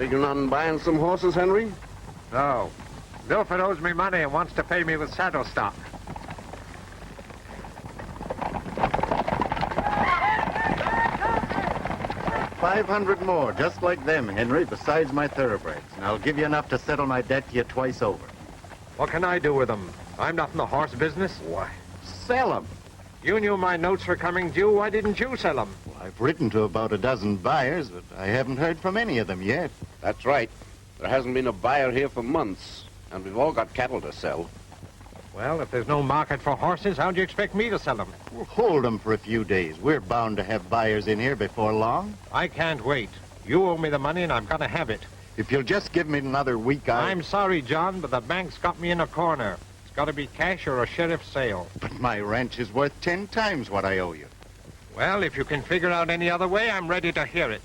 Figuring on buying some horses, Henry? No. Milford owes me money and wants to pay me with saddle stock. $500 more, just like them, Henry, besides my thoroughbreds. And I'll give you enough to settle my debt to you twice over. What can I do with them? I'm not in the horse business. Why, sell them. You knew my notes were coming due. Why didn't you sell them? Well, I've written to about a dozen buyers, but I haven't heard from any of them yet. That's right. There hasn't been a buyer here for months, and we've all got cattle to sell. Well, if there's no market for horses, how do you expect me to sell them? Well, hold them for a few days. We're bound to have buyers in here before long. I can't wait. You owe me the money, and I've got to have it. If you'll just give me another week, I'm sorry, John, but the bank's got me in a corner. It's got to be cash or a sheriff's sale. But my ranch is worth 10 times what I owe you. Well, if you can figure out any other way, I'm ready to hear it.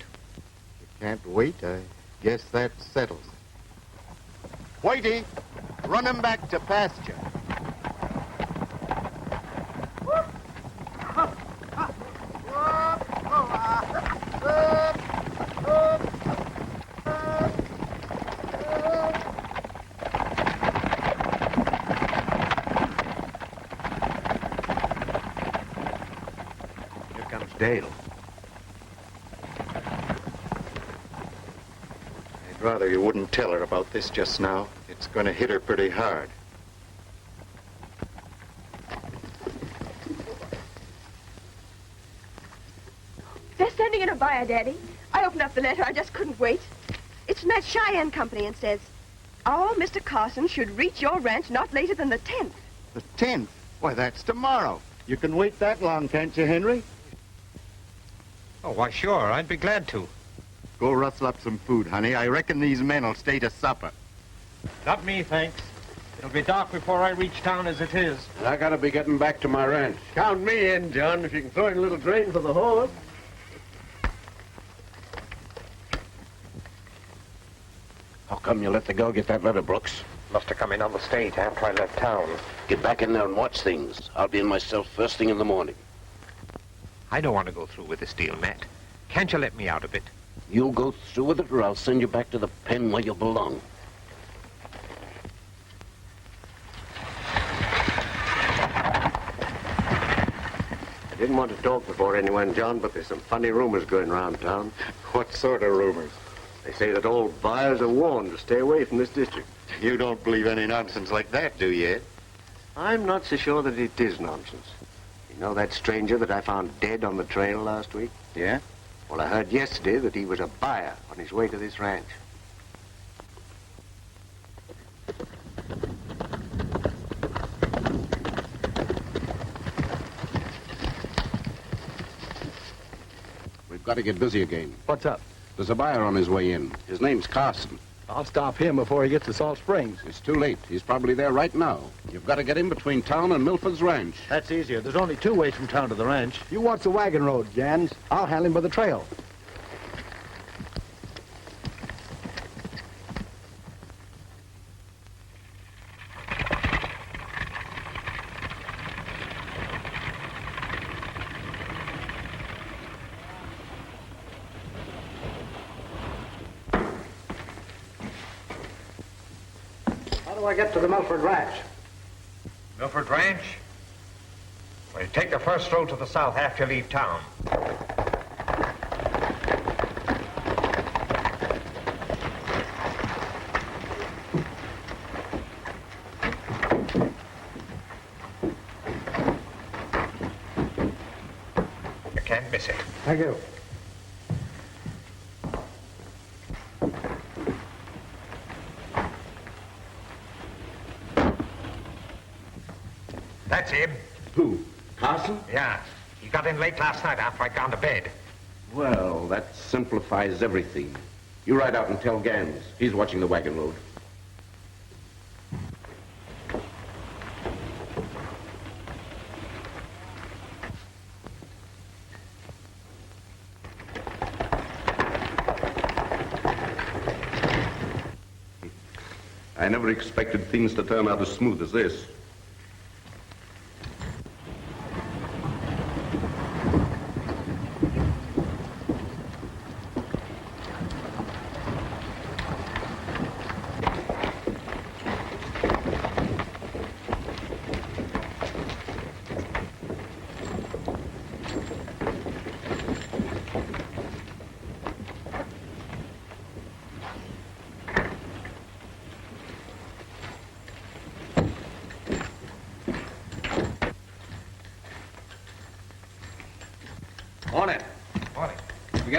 You can't wait. I guess that settles it. Whitey, run him back to pasture. Dale. I'd rather you wouldn't tell her about this just now. It's going to hit her pretty hard. They're sending in a buyer, Daddy. I opened up the letter. I just couldn't wait. It's from that Cheyenne company and says, "All Mr. Carson should reach your ranch not later than the 10th. The 10th? Why, that's tomorrow. You can wait that long, can't you, Henry? Oh, why, sure. I'd be glad to. Go rustle up some food, honey. I reckon these men will stay to supper. Not me, thanks. It'll be dark before I reach town as it is. And I gotta be getting back to my ranch. Count me in, John, if you can throw in a little drain for the horse. How come you let the girl get that letter, Brooks? Must have come in on the state after I left town. Get back in there and watch things. I'll be in myself first thing in the morning. I don't want to go through with this deal, Matt. Can't you let me out of it? You'll go through with it, or I'll send you back to the pen where you belong. I didn't want to talk before anyone, John, but there's some funny rumors going around town. What sort of rumors? They say that all buyers are warned to stay away from this district. You don't believe any nonsense like that, do you? I'm not so sure that it is nonsense. You know that stranger that I found dead on the trail last week? Yeah? Well, I heard yesterday that he was a buyer on his way to this ranch. We've got to get busy again. What's up? There's a buyer on his way in. His name's Carson. I'll stop him before he gets to Salt Springs. It's too late. He's probably there right now. You've got to get in between town and Milford's ranch. That's easier. There's only 2 ways from town to the ranch. You watch the wagon road, Jans. I'll handle him by the trail. How do I get to the Milford Ranch? Milford Ranch? Well, you take the first road to the south after you leave town. You can't miss it. Thank you. That's him. Who? Carson? Yeah. He got in late last night after I'd gone to bed. Well, that simplifies everything. You ride out and tell Gans. He's watching the wagon road. I never expected things to turn out as smooth as this.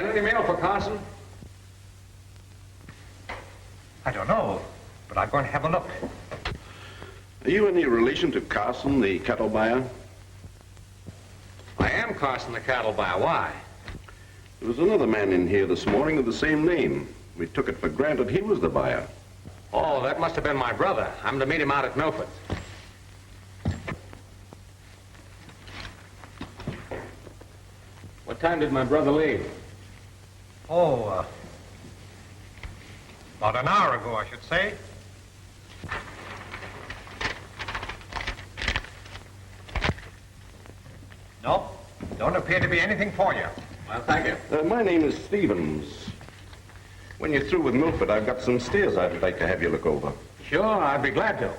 get any mail for Carson? I don't know, but I'm going to have a look. Are you any relation to Carson, the cattle buyer? I am Carson, the cattle buyer. Why? There was another man in here this morning of the same name. We took it for granted he was the buyer. Oh, that must have been my brother. I'm to meet him out at Milford. What time did my brother leave? Oh, about an hour ago, I should say. No, don't appear to be anything for you. Well, thank you. My name is Stevens. When you're through with Milford, I've got some steers I'd like to have you look over. Sure, I'd be glad to.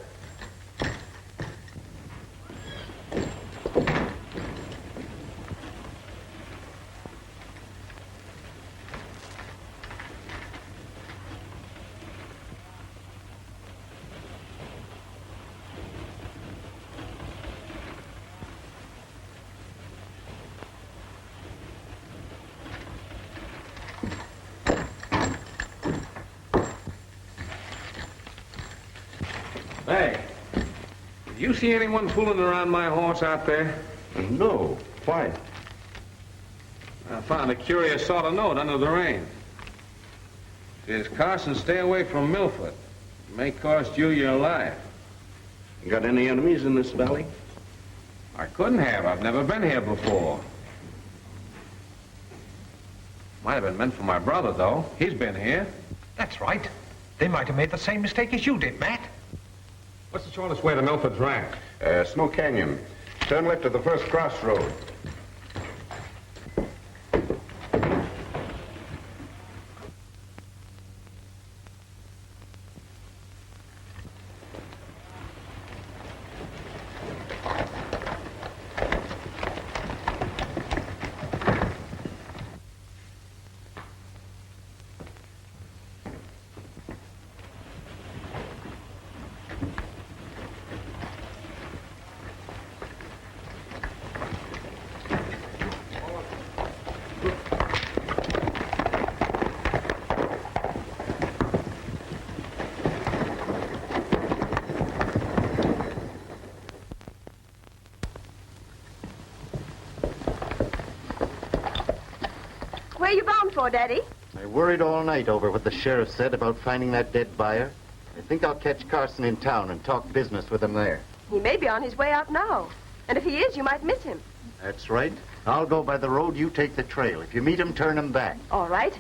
Hey, did you see anyone fooling around my horse out there? No. Why? I found a curious sort of note under the rein. It says, Carson, stay away from Milford. It may cost you your life. You got any enemies in this valley? I couldn't have. I've never been here before. Might have been meant for my brother, though. He's been here. That's right. They might have made the same mistake as you did, Matt. What's the shortest way to Milford's ranch? Smoke Canyon. Turn left at the first crossroad. Where are you bound for, Daddy? I worried all night over what the sheriff said about finding that dead buyer. I think I'll catch Carson in town and talk business with him there. He may be on his way out now. And if he is, you might miss him. That's right. I'll go by the road, you take the trail. If you meet him, turn him back. All right.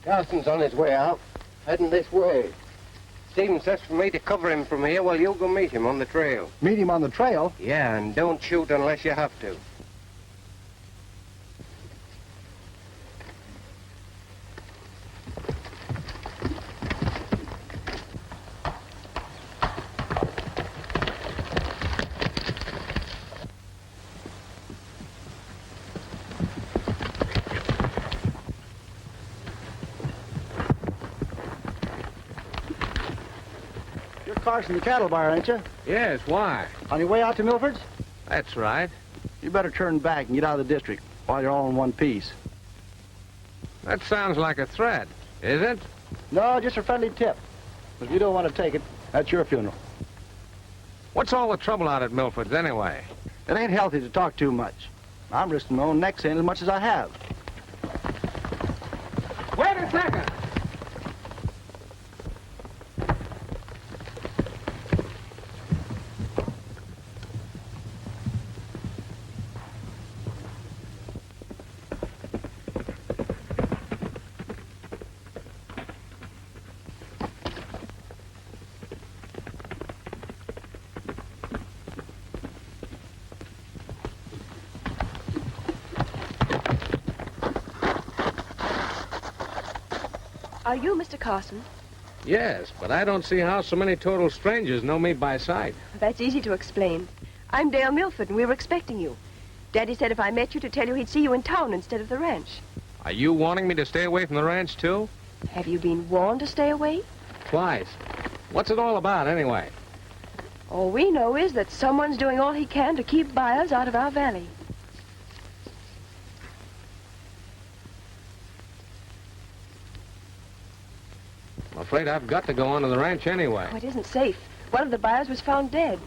Carson's on his way out, heading this way. Stevens says for me to cover him from here while you go meet him on the trail. Meet him on the trail. Yeah, and don't shoot unless you have to. You're Carson, the cattle buyer, ain't you? Yes, why? On your way out to Milford's? That's right. You better turn back and get out of the district while you're all in one piece. That sounds like a threat, is it? No, just a friendly tip. If you don't want to take it, that's your funeral. What's all the trouble out at Milford's anyway? It ain't healthy to talk too much. I'm risking my own neck saying as much as I have. Wait a second. Are you Mr. Carson? Yes, but I don't see how so many total strangers know me by sight. That's easy to explain. I'm Dale Milford, and we were expecting you. Daddy said if I met you to tell you he'd see you in town instead of the ranch. Are you wanting me to stay away from the ranch, too? Have you been warned to stay away? Twice. What's it all about, anyway? All we know is that someone's doing all he can to keep buyers out of our valley. I'm afraid I've got to go on to the ranch anyway. Oh, it isn't safe. One of the buyers was found dead.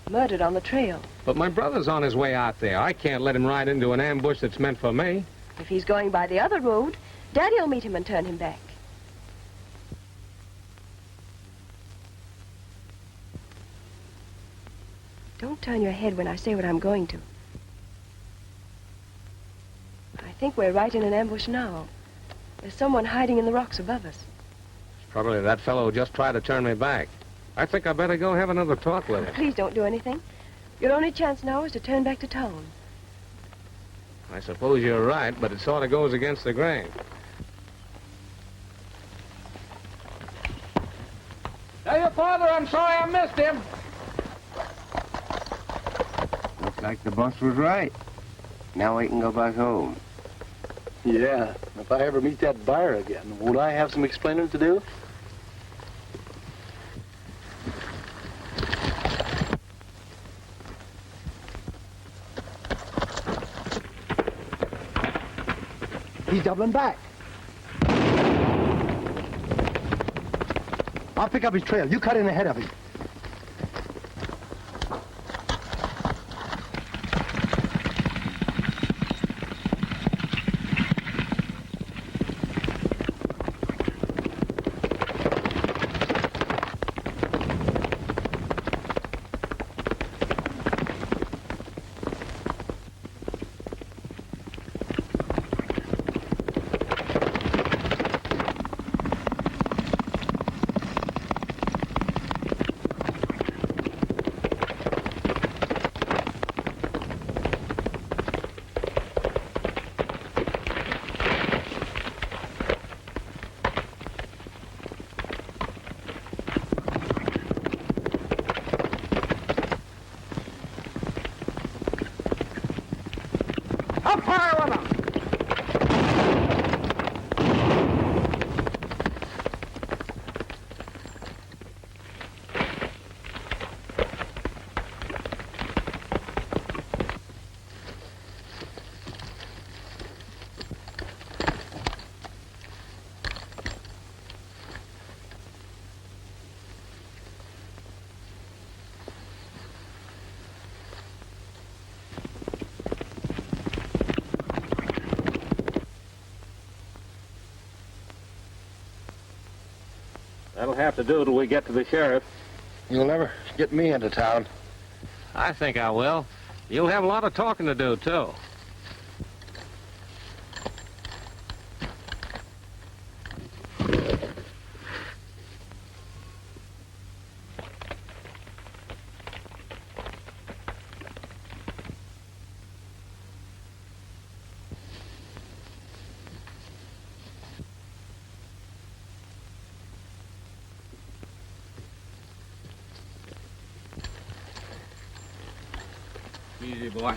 Murdered on the trail. But my brother's on his way out there. I can't let him ride into an ambush that's meant for me. If he's going by the other road, Daddy'll meet him and turn him back. Don't turn your head when I say what I'm going to. I think we're right in an ambush now. There's someone hiding in the rocks above us. Probably that fellow who just tried to turn me back. I think I better go have another talk with him. Please don't do anything. Your only chance now is to turn back to town. I suppose you're right, but it sort of goes against the grain. Tell your father I'm sorry I missed him. Looks like the boss was right. Now we can go back home. Yeah, if I ever meet that buyer again, won't I have some explaining to do? He's doubling back. I'll pick up his trail. You cut in ahead of him. Up higher with him. That'll have to do till we get to the sheriff. You'll never get me into town. I think I will. You'll have a lot of talking to do, too. Easy, boy.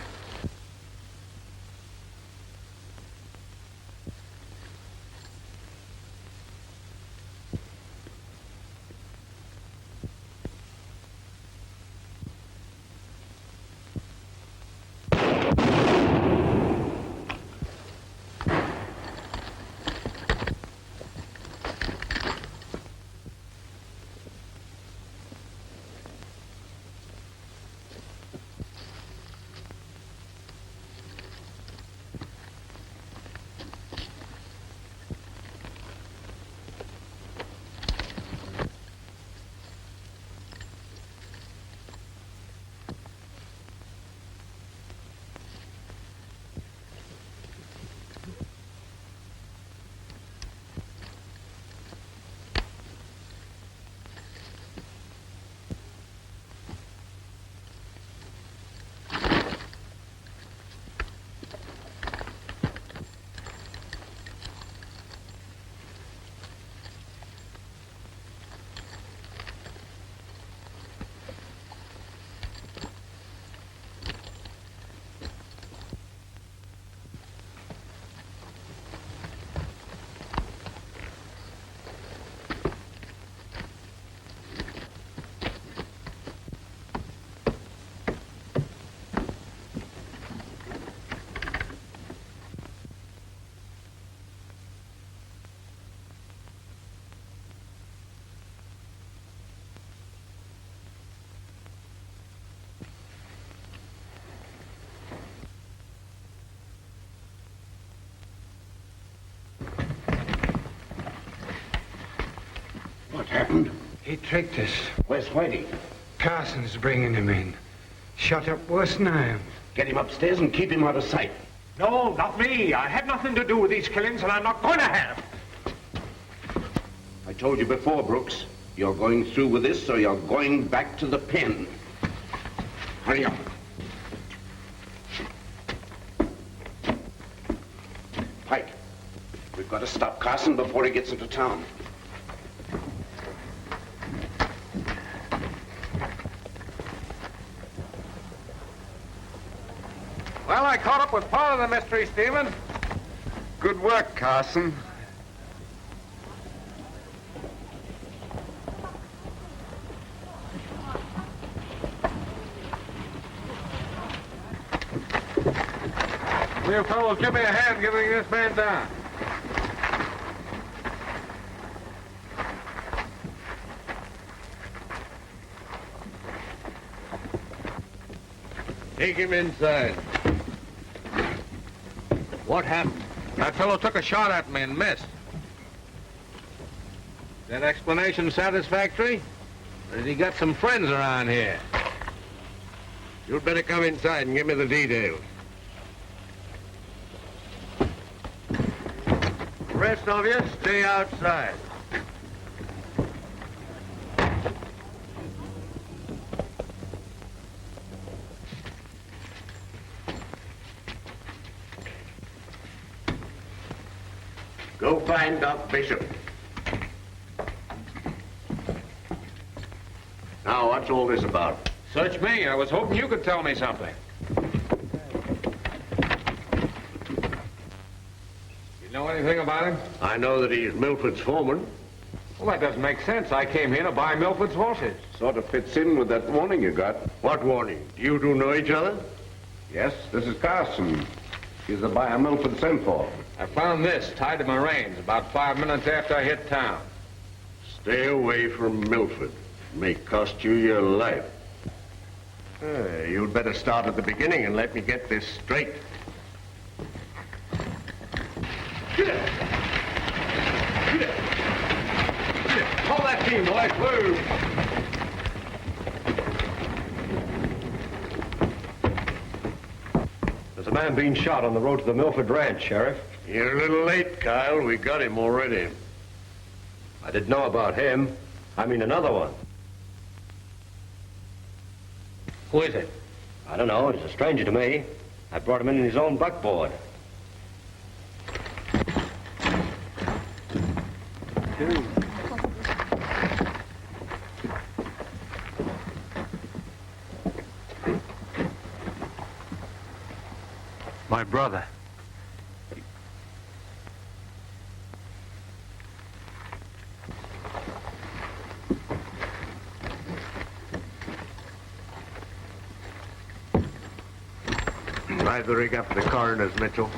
happened? He tricked us. Where's Whitey? Carson's bringing him in. Shut up worse than I am. Get him upstairs and keep him out of sight. No, not me. I had nothing to do with these killings, and I'm not going to have. I told you before, Brooks. You're going through with this, or you're going back to the pen. Hurry up. Pike, we've got to stop Carson before he gets into town. Well, I caught up with part of the mystery, Stephen. Good work, Carson. You fellows give me a hand getting this man down. Take him inside. What happened? That fellow took a shot at me and missed. That explanation satisfactory? Or has he got some friends around here? You'd better come inside and give me the details. The rest of you, stay outside. Go find Doc Bishop. Now, what's all this about? Search me. I was hoping you could tell me something. You know anything about him? I know that he's Milford's foreman. Well, that doesn't make sense. I came here to buy Milford's horses. Sort of fits in with that warning you got. What warning? Do you two know each other? Yes, this is Carson. He's the buyer Milford sent for. I found this tied to my reins about 5 minutes after I hit town. Stay away from Milford. It may cost you your life. You'd better start at the beginning and let me get this straight. Call that team, boys. Move. There's a man being shot on the road to the Milford Ranch, Sheriff. You're a little late, Kyle. We got him already. I didn't know about him. I mean another one. Who is it? I don't know. He's a stranger to me. I brought him in his own buckboard. My brother. Drive the rig up to the coroner's, Mitchell.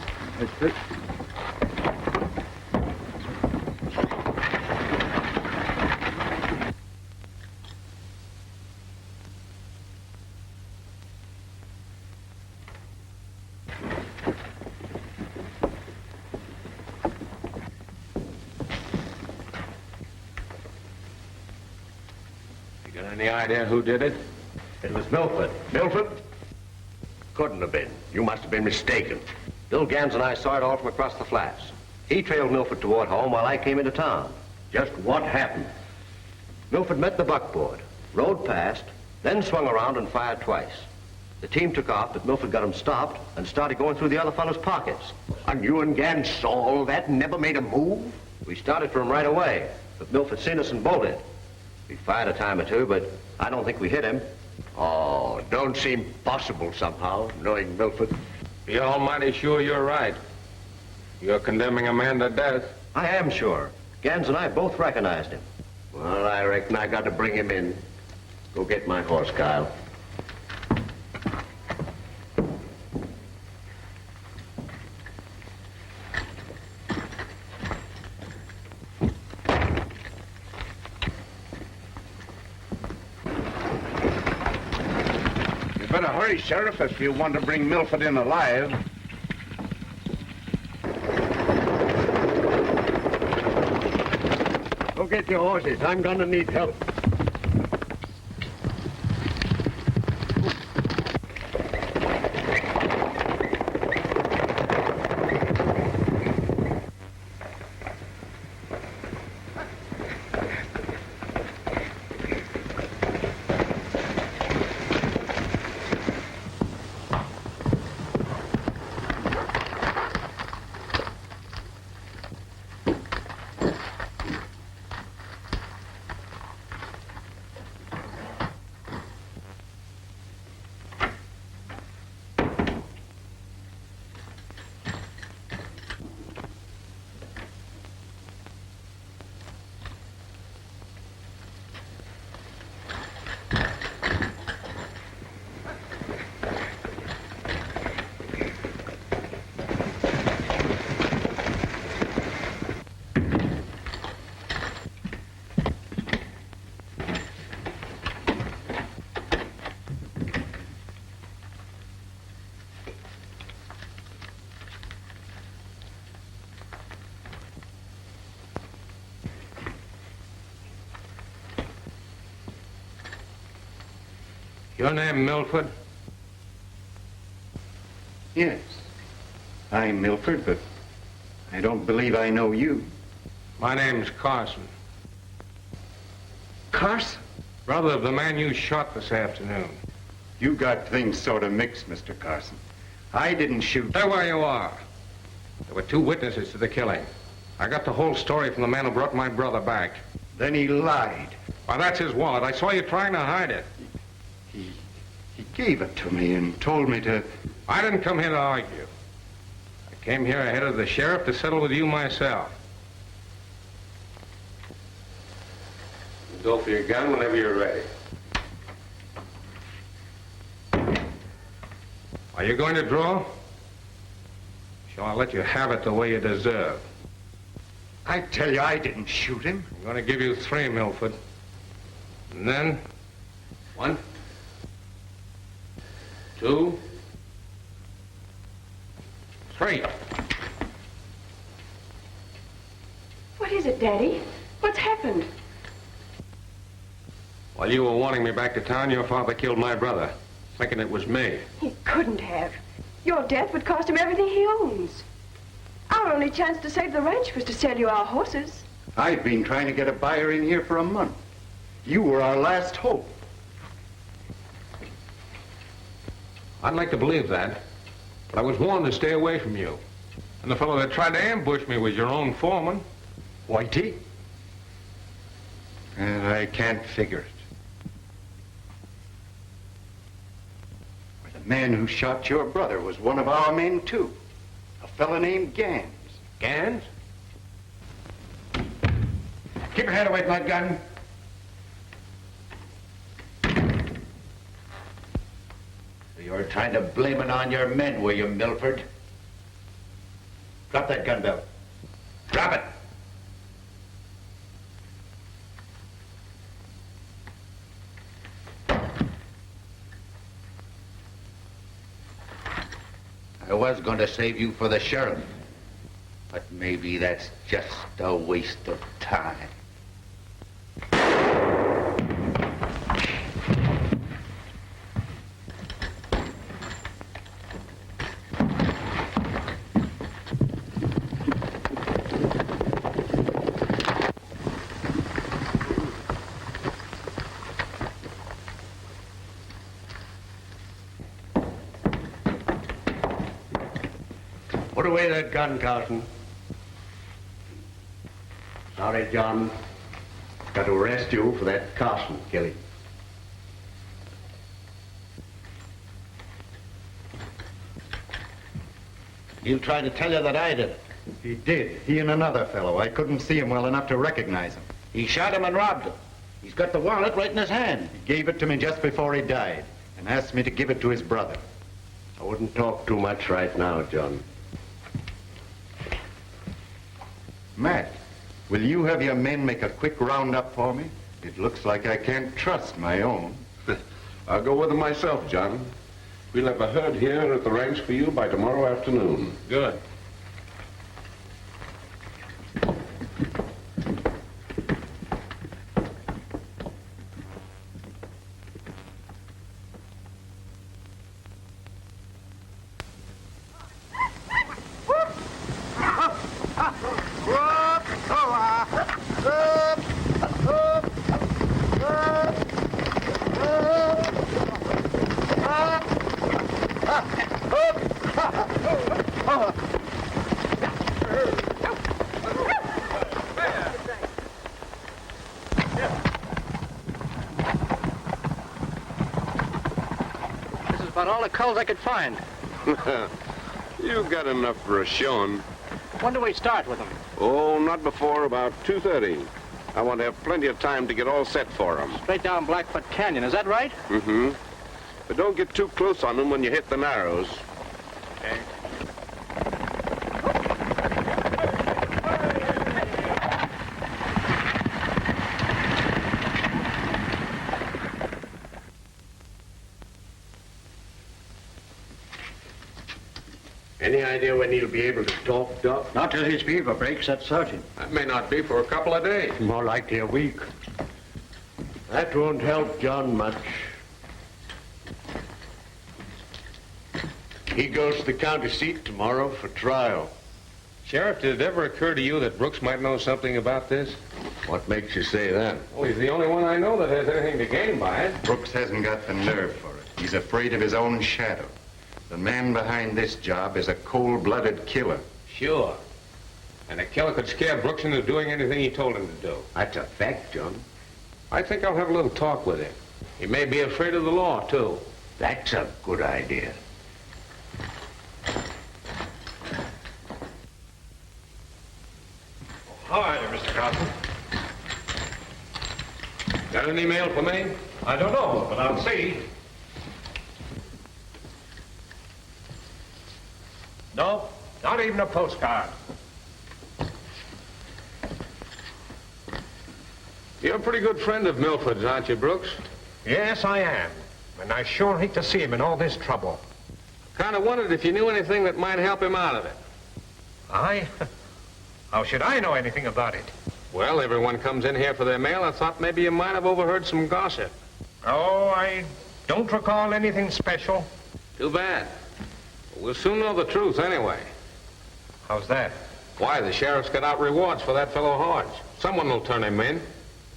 You got any idea who did it? It was Milford. Milford? Couldn't have been. You must have been mistaken. Bill Gans and I saw it all from across the flats. He trailed Milford toward home while I came into town. Just what happened? Milford met the buckboard, rode past, then swung around and fired twice. The team took off, but Milford got him stopped and started going through the other fellow's pockets. And you and Gans saw all that and never made a move? We started for him right away, but Milford seen us and bolted. We fired a time or two, but I don't think we hit him. Oh, don't seem possible somehow, knowing Milford. Be almighty sure you're right. You're condemning a man to death. I am sure. Gans and I both recognized him. Well, I reckon I got to bring him in. Go get my horse, Kyle. You better hurry, Sheriff, if you want to bring Milford in alive. Go get your horses. I'm going to need help. Your name Milford? Yes. I'm Milford, but I don't believe I know you. My name's Carson. Carson? Brother of the man you shot this afternoon. You got things sort of mixed, Mr. Carson. I didn't shoot. Stay where you are. There were 2 witnesses to the killing. I got the whole story from the man who brought my brother back. Then he lied. Why, that's his wallet. I saw you trying to hide it. He gave it to me and told me to... I didn't come here to argue. I came here ahead of the sheriff to settle with you myself. Go for your gun whenever you're ready. Are you going to draw? Shall I let you have it the way you deserve? I tell you, I didn't shoot him. I'm going to give you 3, Milford. And then, 1, 2, 3. What is it, Daddy? What's happened? While you were wanting me back to town, your father killed my brother, thinking it was me. He couldn't have. Your death would cost him everything he owns. Our only chance to save the ranch was to sell you our horses. I've been trying to get a buyer in here for a month. You were our last hope. I'd like to believe that, but I was warned to stay away from you. And the fellow that tried to ambush me was your own foreman. Whitey? And I can't figure it. The man who shot your brother was one of our men, too. A fella named Gans. Gans? Keep your head away from that gun. You were trying to blame it on your men, were you, Milford? Drop that gun, Bill. Drop it! I was going to save you for the sheriff, but maybe that's just a waste of time. Put away that gun, Carson. Sorry, John. Got to arrest you for that Carson killing. He'll try to tell you that I did it. He did. He and another fellow. I couldn't see him well enough to recognize him. He shot him and robbed him. He's got the wallet right in his hand. He gave it to me just before he died and asked me to give it to his brother. I wouldn't talk too much right now, John. Matt, will you have your men make a quick roundup for me? It looks like I can't trust my own. I'll go with them myself, John. We'll have a herd here at the ranch for you by tomorrow afternoon. Good. This is about all the culls I could find. You got enough for a showing. When do we start with them? Oh, not before about 2:30. I want to have plenty of time to get all set for them. Straight down Blackfoot Canyon, is that right? Mm-hmm. But don't get too close on them when you hit the Narrows. Okay. Any idea when he'll be able to talk, Doc? Not till his fever breaks, that's certain. That may not be for a couple of days. More likely a week. That won't help John much. He goes to the county seat tomorrow for trial. Sheriff, did it ever occur to you that Brooks might know something about this? What makes you say that? Well, he's the only one I know that has anything to gain by it. Brooks hasn't got the nerve for it. He's afraid of his own shadow. The man behind this job is a cold-blooded killer. Sure. And a killer could scare Brooks into doing anything he told him to do. That's a fact, John. I think I'll have a little talk with him. He may be afraid of the law, too. That's a good idea. Hi, Mr. Carson. Got any mail for me? I don't know, but I'll see. No, not even a postcard. You're a pretty good friend of Milford's, aren't you, Brooks? Yes, I am. And I sure hate to see him in all this trouble. Kind of wondered if you knew anything that might help him out of it. I? How should I know anything about it? Well, everyone comes in here for their mail. I thought maybe you might have overheard some gossip. Oh, I don't recall anything special. Too bad. We'll soon know the truth anyway. How's that? Why, the sheriff's got out rewards for that fellow Hodge. Someone will turn him in.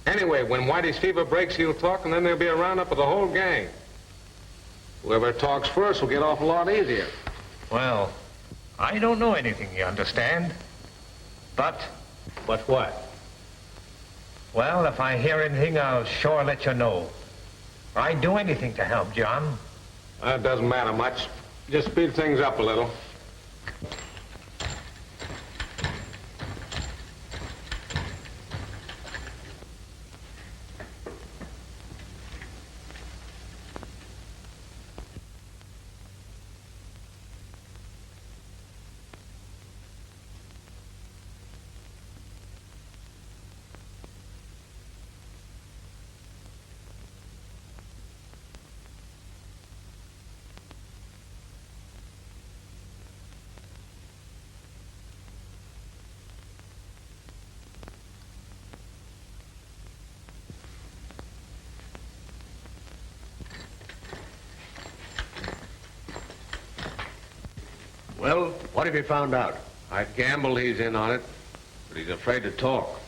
Anyway, when Whitey's fever breaks, he'll talk, and then there'll be a roundup of the whole gang. Whoever talks first will get off a lot easier. Well, I don't know anything, you understand? But what? well, if I hear anything, I'll sure let you know. I'd do anything to help, John. That doesn't matter much. Just speed things up a little. Well, what have you found out? I gamble he's in on it, but he's afraid to talk.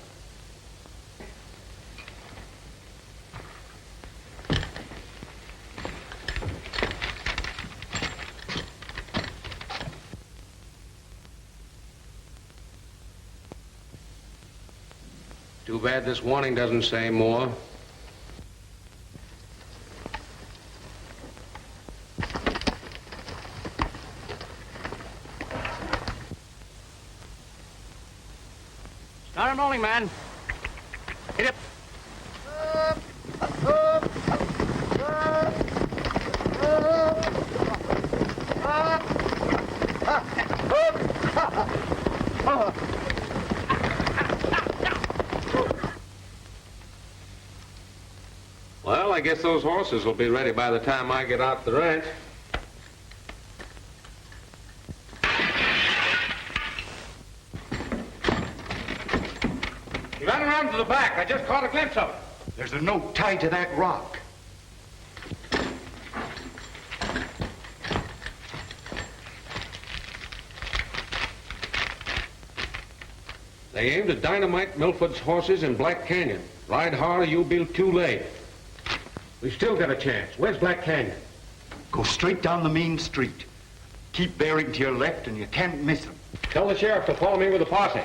Too bad this warning doesn't say more. Start him rolling, man. Hit it. Well, I guess those horses will be ready by the time I get out the ranch. He ran around to the back. I just caught a glimpse of it. There's a note tied to that rock. They aim to dynamite Milford's horses in Black Canyon. Ride hard or you'll be too late. We still got a chance. Where's Black Canyon? Go straight down the main street. Keep bearing to your left and you can't miss them. Tell the sheriff to follow me with the posse.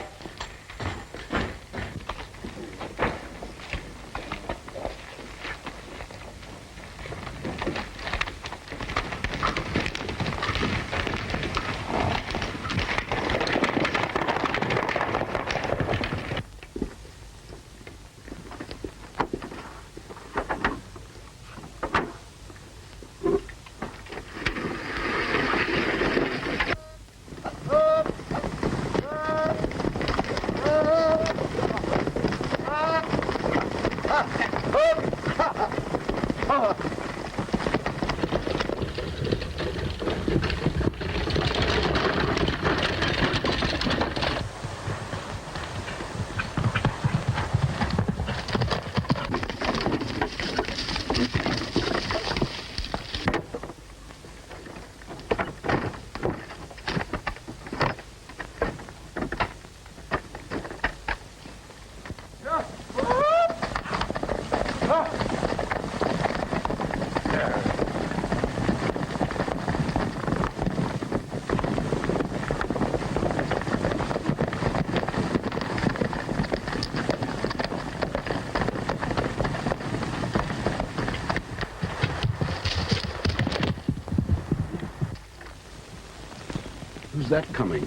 Who's that coming?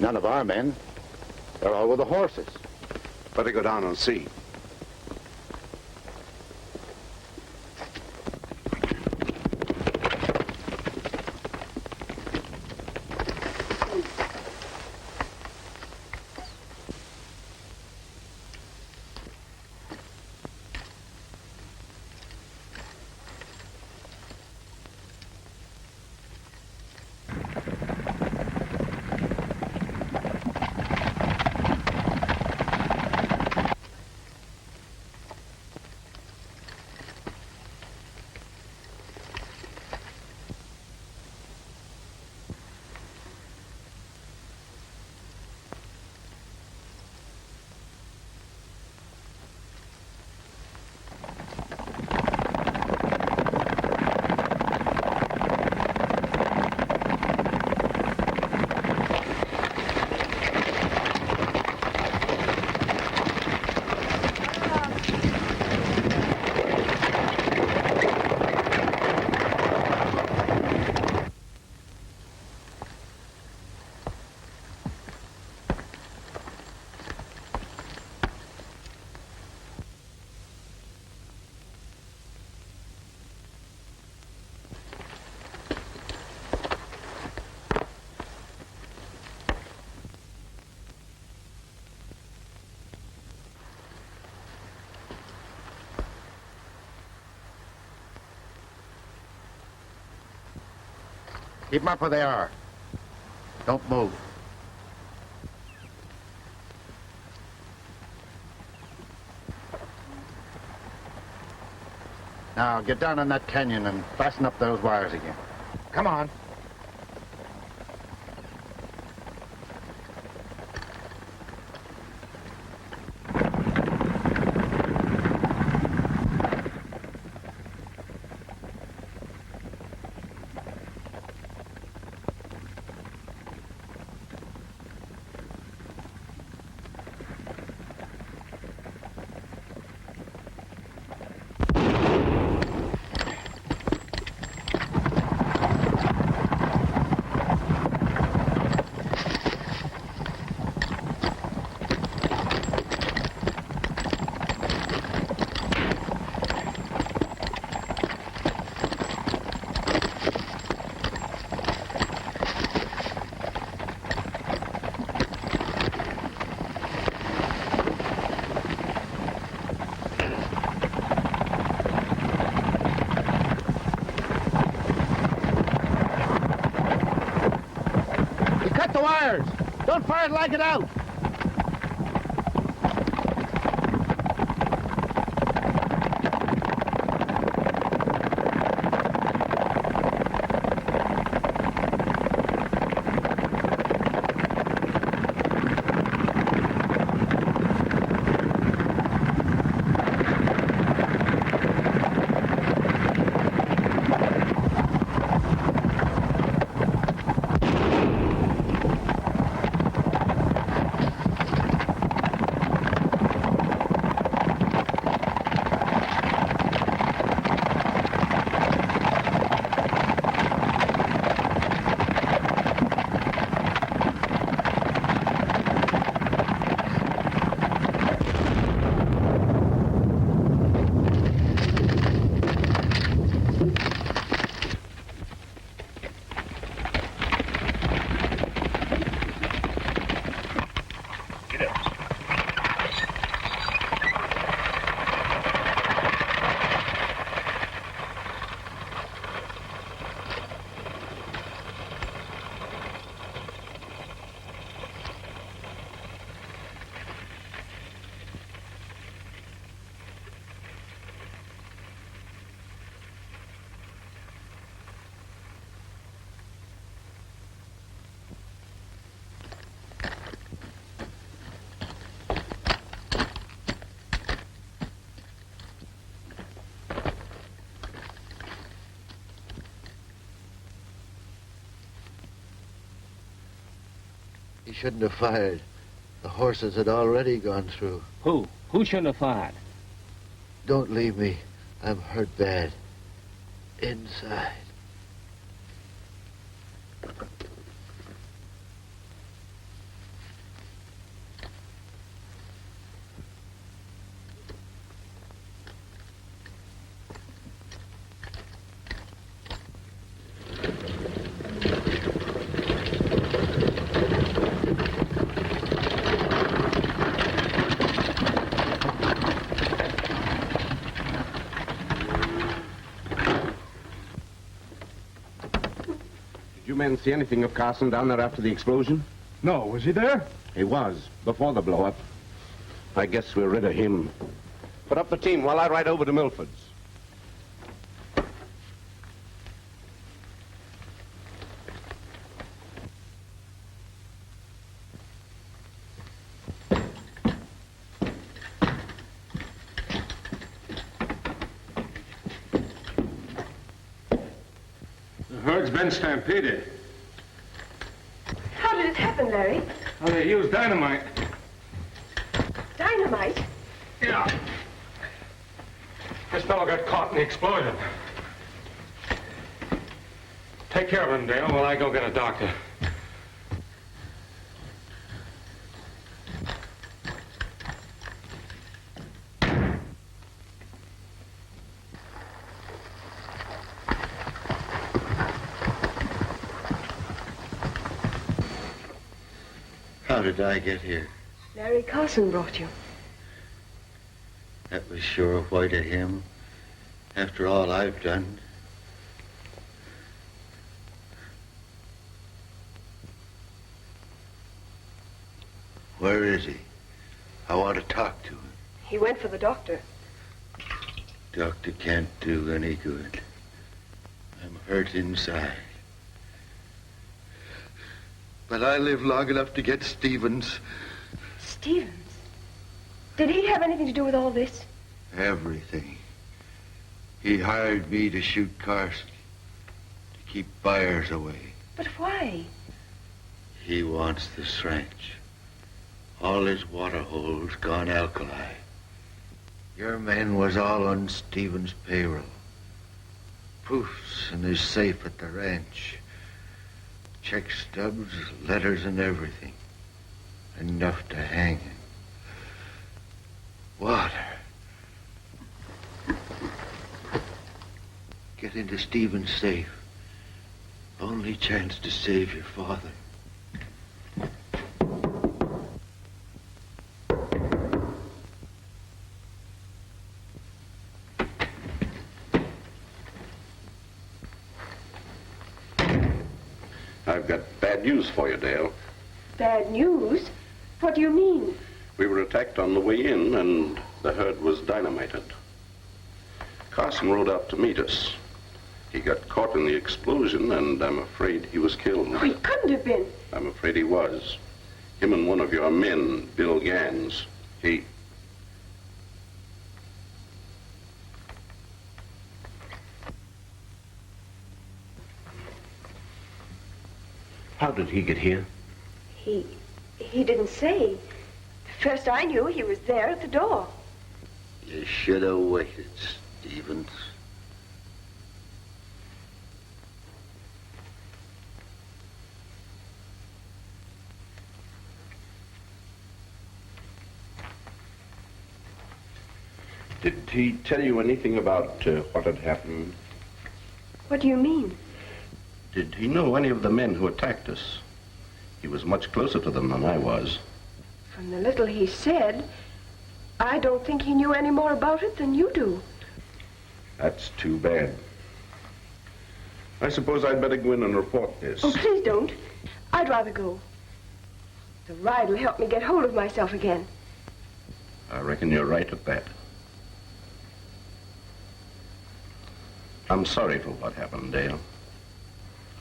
None of our men. They're all with the horses. Better go down and see. Keep them up where they are. Don't move. Now, get down in that canyon and fasten up those wires again. Come on. The wires! Don't fire it like it out! He shouldn't have fired. The horses had already gone through. Who? Who shouldn't have fired? Don't leave me. I'm hurt bad. Inside. Did you men see anything of Carson down there after the explosion? No, was he there? He was, before the blow-up. I guess we're rid of him. Put up the team while I ride over to Milford's. The herd's been stampeded. How did it happen, Larry? Well, they used dynamite. Dynamite? Yeah. This fellow got caught in the explosion. Take care of him, Dale, while I go get a doctor. How did I get here? Larry Carson brought you. That was sure white of him. After all I've done. Where is he? I want to talk to him. He went for the doctor. Doctor can't do any good. I'm hurt inside. But I live long enough to get Stevens. Stevens? Did he have anything to do with all this? Everything. He hired me to shoot Carson. To keep buyers away. But why? He wants this ranch. All his water holes gone alkali. Your men was all on Stevens' payroll. Proofs in his safe at the ranch. Check stubs, letters, and everything. Enough to hang him. Water. Get into Stevens' safe. Only chance to save your father. I've got bad news for you, Dale. Bad news? What do you mean? We were attacked on the way in, and the herd was dynamited. Carson rode out to meet us. He got caught in the explosion, and I'm afraid he was killed. Oh, he couldn't have been. I'm afraid he was. Him and one of your men, Bill Gans. He... How did he get here? He didn't say. First I knew he was there at the door. You should have waited, Stevens. Did he tell you anything about what had happened? What do you mean? Did he know any of the men who attacked us? He was much closer to them than I was. From the little he said, I don't think he knew any more about it than you do. That's too bad. I suppose I'd better go in and report this. Oh, please don't. I'd rather go. The ride will help me get hold of myself again. I reckon you're right at that. I'm sorry for what happened, Dale.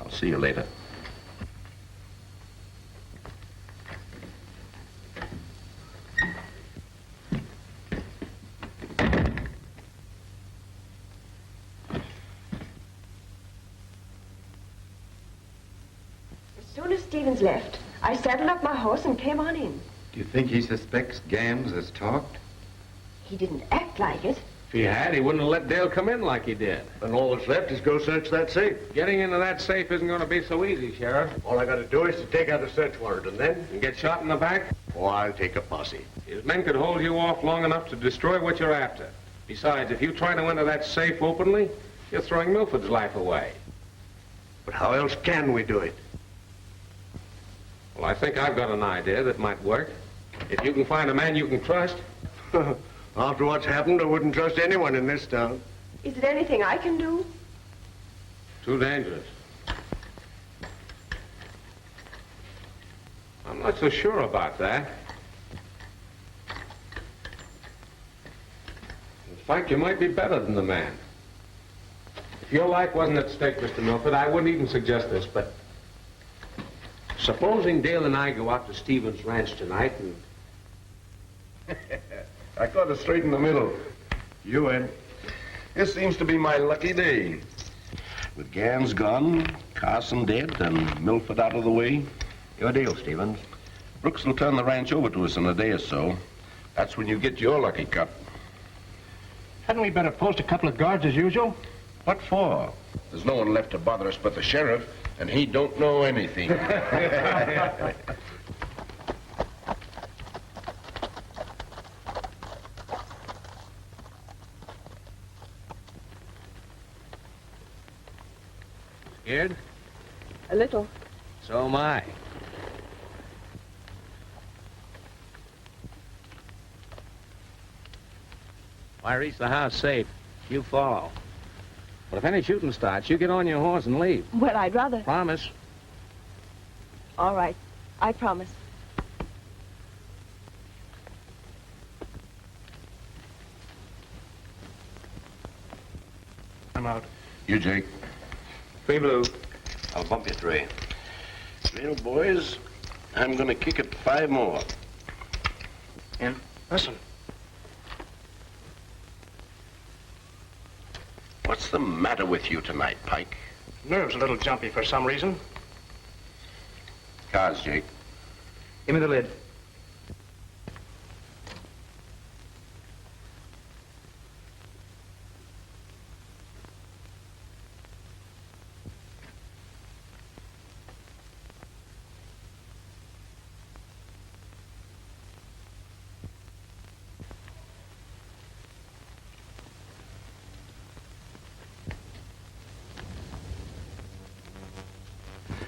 I'll see you later. As soon as Stevens left, I saddled up my horse and came on in. Do you think he suspects Gams has talked? He didn't act like it. If he had, he wouldn't have let Dale come in like he did. Then all that's left is go search that safe. Getting into that safe isn't going to be so easy, Sheriff. All I gotta do is to take out a search warrant, and then... And get shot in the back? Oh, I'll take a posse. His men could hold you off long enough to destroy what you're after. Besides, if you try to enter that safe openly, you're throwing Milford's life away. But how else can we do it? Well, I think I've got an idea that might work. If you can find a man you can trust. After what's happened, I wouldn't trust anyone in this town. Is it anything I can do? Too dangerous. I'm not so sure about that. In fact, you might be better than the man. If your life wasn't at stake, Mr. Milford, I wouldn't even suggest this, but supposing Dale and I go out to Stevens Ranch tonight and... I caught it straight in the middle. You in? This seems to be my lucky day. With Gans gone, Carson dead, and Milford out of the way. Your deal, Stevens. Brooks will turn the ranch over to us in a day or so. That's when you get your lucky cut. Hadn't we better post a couple of guards as usual? What for? There's no one left to bother us but the sheriff, and he don't know anything. Scared? A little. So am I. Why reach the house safe? You follow. But if any shooting starts, you get on your horse and leave. Well, I'd rather. Promise. All right. I promise. I'm out. You, Jake. 3 blue. I'll bump you 3. Well, boys, I'm gonna kick it 5 more. In. Listen. What's the matter with you tonight, Pike? Nerves a little jumpy for some reason. Cards, Jake. Give me the lid.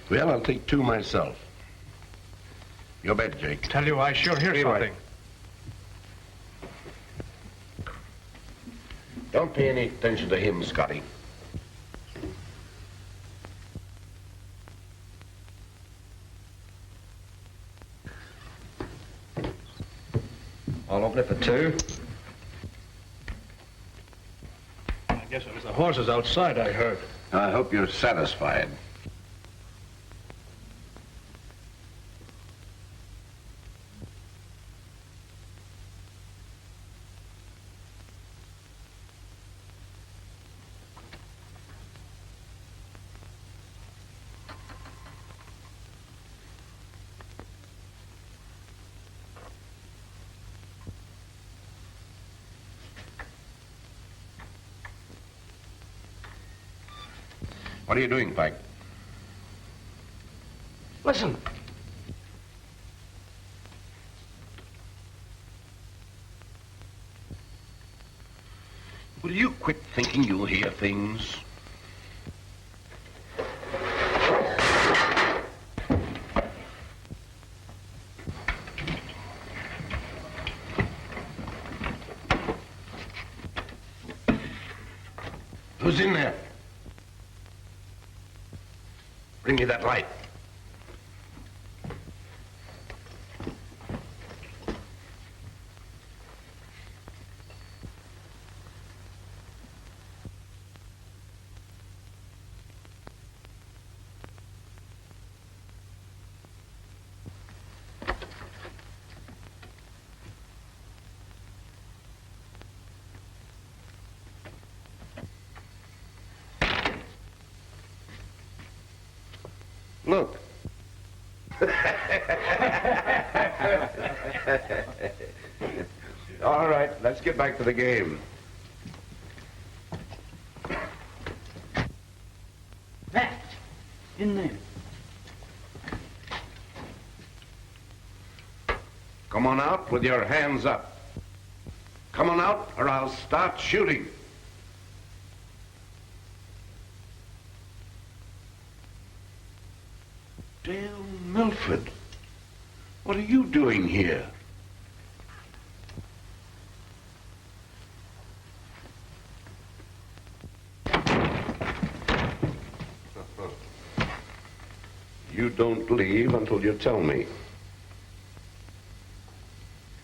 Well, I'll take 2 myself. Your bet, Jake. Tell you, I sure hear something. Don't pay any attention to him, Scotty. I'll open it for 2. I guess it was the horses outside I heard. I hope you're satisfied. What are you doing, Pike? Listen. Will you quit thinking you'll hear things? Who's in there? Bring me that light. Look. All right, let's get back to the game. Matt, in there. Come on out with your hands up. Come on out, or I'll start shooting. Dale Milford, what are you doing here? You don't leave until you tell me.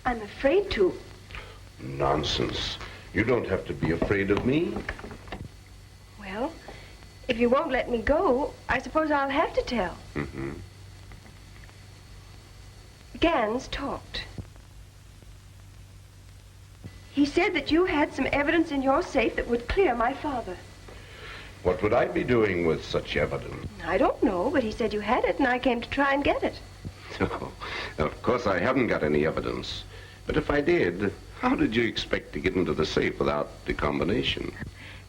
I'm afraid to. Nonsense. You don't have to be afraid of me. Well, if you won't let me go, I suppose I'll have to tell. Mm-hmm. Gans talked. He said that you had some evidence in your safe that would clear my father. What would I be doing with such evidence? I don't know, but he said you had it, and I came to try and get it. No, of course I haven't got any evidence. But if I did, how did you expect to get into the safe without the combination?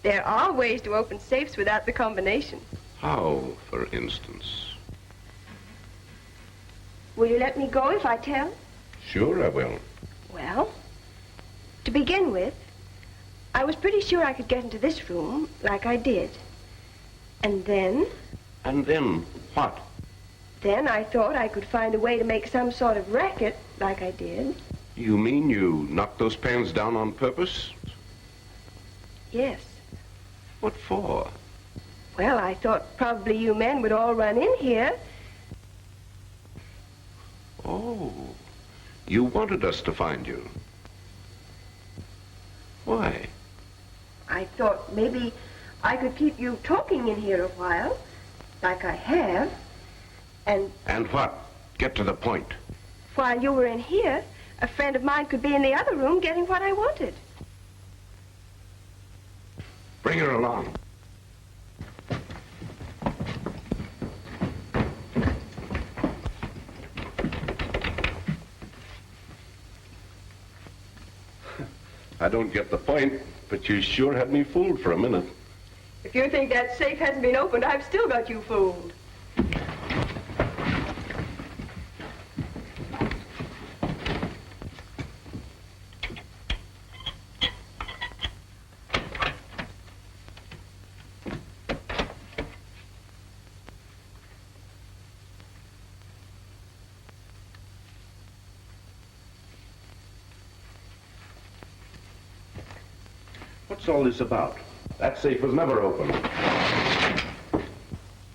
There are ways to open safes without the combination. How, for instance? Will you let me go if I tell? Sure I will. Well, to begin with, I was pretty sure I could get into this room like I did. And then? And then what? Then I thought I could find a way to make some sort of racket like I did. You mean you knocked those pans down on purpose? Yes. What for? Well, I thought probably you men would all run in here. Oh, you wanted us to find you. Why? I thought maybe I could keep you talking in here a while, like I have, and And what? Get to the point. while you were in here, a friend of mine could be in the other room getting what I wanted. Bring her along. I don't get the point, but you sure had me fooled for a minute. If you think that safe hasn't been opened, I've still got you fooled. What's all this about? That safe was never opened.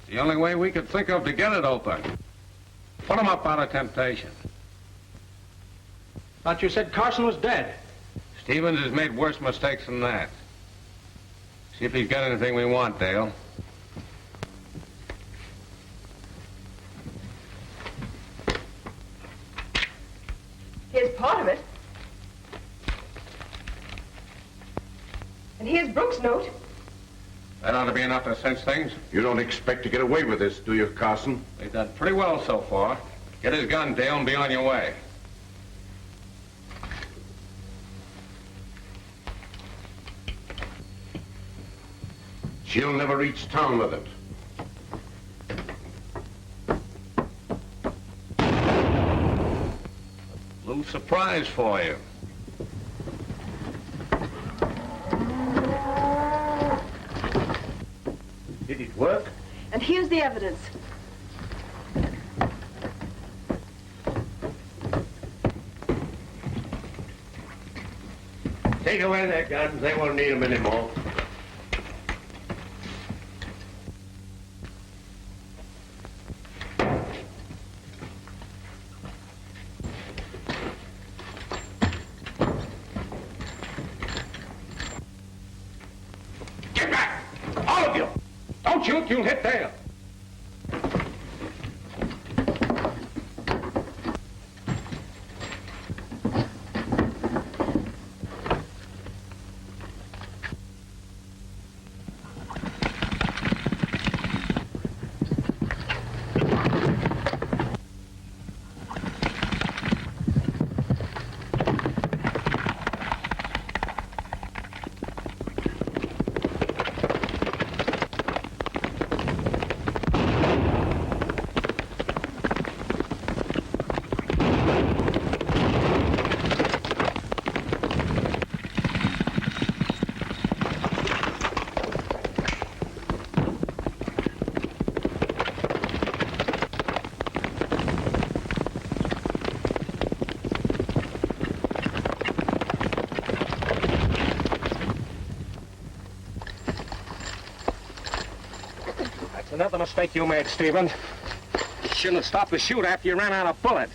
The only way we could think of to get it open. Put him up out of temptation. Thought you said Carson was dead. Stevens has made worse mistakes than that. See if he's got anything we want, Dale. Here's part of it. And here's Brooks' note. That ought to be enough to cinch things. You don't expect to get away with this, do you, Carson? They've done pretty well so far. Get his gun, Dale, and be on your way. She'll never reach town with it. Little surprise for you. Did it work? And here's the evidence. Take away their guns. They won't need them anymore. Get back! All of you! Don't shoot, you'll hit Dale. Another mistake you made, Stevens. You shouldn't have stopped to shoot after you ran out of bullets.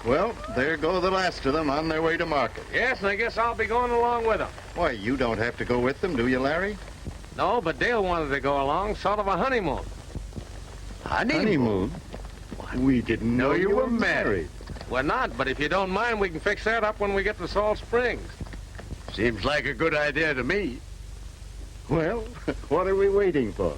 Well, there go the last of them on their way to market. Yes, and I guess I'll be going along with them. Why, you don't have to go with them, do you, Larry? No, but Dale wanted to go along, sort of a honeymoon. Honeymoon? We didn't know you were married. We're not, but if you don't mind, we can fix that up when we get to Salt Springs. Seems like a good idea to me. Well, what are we waiting for?